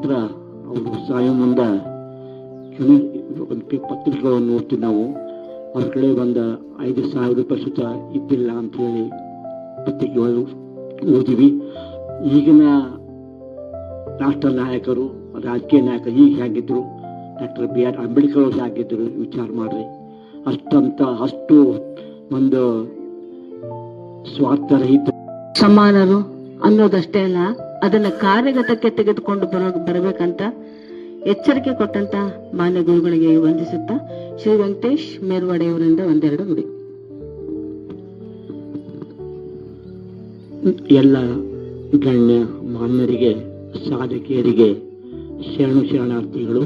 ಮಾತ್ರ ಅವರು ಸಾಯೋ ಮುಂದೆ ಒಂದು ಪತ್ರಿಕೆಗಳನ್ನು ನೋಡ್ತೀವಿ ನಾವು. ಅವ್ರ ಕಡೆ ಒಂದು 5,000 ರೂಪಾಯಿ ಸುತ್ತ ಇದ್ದಿಲ್ಲ ಅಂಥೇಳಿ ಪತ್ರಿಕೆಗಳು ಓದಿವಿ. ಈಗಿನ ರಾಷ್ಟ್ರ ನಾಯಕರು, ರಾಜಕೀಯ ನಾಯಕರು ಈಗ ಹೇಗಿದ್ರು, ಡಾಕ್ಟರ್ B.R. ಅಂಬೇಡ್ಕರ್ ಅವರು ಹೇಗಿದ್ರು ವಿಚಾರ ಮಾಡ್ರಿ. ಅಷ್ಟು ಒಂದು ಸ್ವಾರ್ಥರಹಿತ ಸಮಾನರು ಅನ್ನೋದಷ್ಟೇ ಅಲ್ಲ, ಅದನ್ನ ಕಾರ್ಯಗತಕ್ಕೆ ತೆಗೆದುಕೊಂಡು ಬರಬೇಕಂತ ಎಚ್ಚರಿಕೆ ಕೊಟ್ಟಂತ ಮಾನ್ಯ ಗುರುಗಳಿಗೆ ವಂದಿಸುತ್ತಾ ಶ್ರೀ ವೆಂಕಟೇಶ್ ಮೇರ್ವಾಡೆ ಅವರಿಂದ ಒಂದೆರಡು ನುಡಿ. ಎಲ್ಲ ಗಣ್ಯ ಮಾನ್ಯರಿಗೆ, ಸಾಧಕಿಯರಿಗೆ ಶರಣಾರ್ಥಿಗಳು.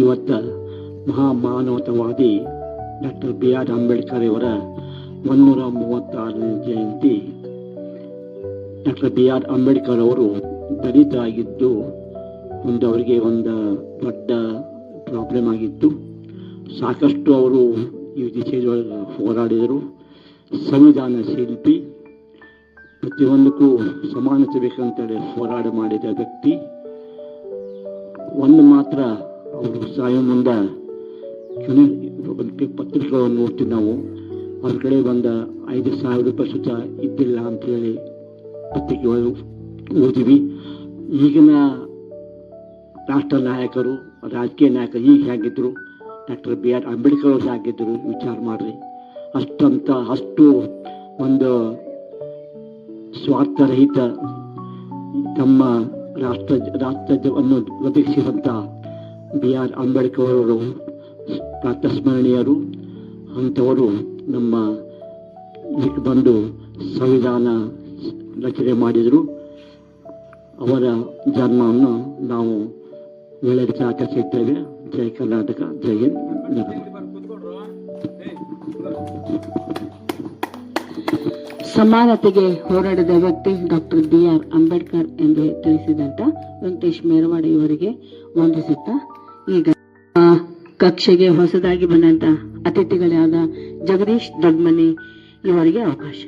ಇವತ್ತ ಮಹಾಮಾನವತಾವಾದಿ ಡಾಕ್ಟರ್ B.R. ಅಂಬೇಡ್ಕರ್ ಅವರ 136ನೇ ಜಯಂತಿ. Doctor B.R. ಅಂಬೇಡ್ಕರ್ ಅವರು ದಲಿತ ಆಗಿದ್ದು ಅವರಿಗೆ ಒಂದು ದೊಡ್ಡ ಪ್ರಾಬ್ಲಮ್ ಆಗಿತ್ತು. ಸಾಕಷ್ಟು ಅವರು ಈ ದಿಶೆಯೊಳಗೆ ಹೋರಾಡಿದರು. ಸಂವಿಧಾನ ಶಿಲ್ಪಿ, ಪ್ರತಿಯೊಂದಕ್ಕೂ ಸಮಾನತೆ ಬೇಕಂತೇಳಿ ಹೋರಾಟ ಮಾಡಿದ ವ್ಯಕ್ತಿ. ಒಂದು ಮಾತ್ರ ಅವರು ಸಾಯೋ ಮುಂದೆ ಒಂದು ಪತ್ರಿಕೆಗಳನ್ನು ನೋಡ್ತೀವಿ ನಾವು. ಅವ್ರ ಕಡೆ ಒಂದು 5,000 ರೂಪಾಯಿ ಸುತ್ತ ಇದ್ದಿಲ್ಲ ಅಂಥೇಳಿ ಪತ್ರಿಕೆಗಳು ಓದಿವಿ. ಈಗಿನ ರಾಷ್ಟ್ರ ನಾಯಕರು, ರಾಜಕೀಯ ನಾಯಕರು ಈಗ ಹೇಗಿದ್ರು, ಡಾಕ್ಟರ್ B.R. ಅಂಬೇಡ್ಕರ್ ಅವರು ಹೇಗಿದ್ರು ವಿಚಾರ ಮಾಡ್ರಿ. ಅಷ್ಟು ಒಂದು ಸ್ವಾರ್ಥರಹಿತ ತಮ್ಮ ರಾಷ್ಟ್ರವನ್ನು ಒದಗಿಸಿದಂಥ B.R. ಅಂಬೇಡ್ಕರ್ ಅವರು ಪ್ರಾತಸ್ಮರಣೀಯರು. ಅಂಥವರು ನಮ್ಮ ಬಂದು ಸಂವಿಧಾನ ರಚನೆ ಮಾಡಿದರು. ಅವರ ಜನ್ಮವನ್ನು ನಾವು ವೇಳೆಗೆ ಆಚರಿಸಿದ್ದೇವೆ. ಜೈ ಕರ್ನಾಟಕ, ಜೈ ಹಿಂದ್. ಸಮಾನತೆಗೆ ಹೋರಾಡಿದ ವ್ಯಕ್ತಿ ಡಾಕ್ಟರ್ B.R. ಅಂಬೇಡ್ಕರ್ ಎಂದು ತಿಳಿಸಿದಂತ ವೆಂಕಟೇಶ್ ಮೇರ್ವಾಡೆ ಇವರಿಗೆ ವಂದಿಸುತ್ತಾ ಈಗ ಕಕ್ಷೆಗೆ ಹೊಸದಾಗಿ ಬಂದಂತ ಅತಿಥಿಗಳಾದ ಜಗದೀಶ್ ದೊಡ್ಮನಿ ಇವರಿಗೆ ಅವಕಾಶ.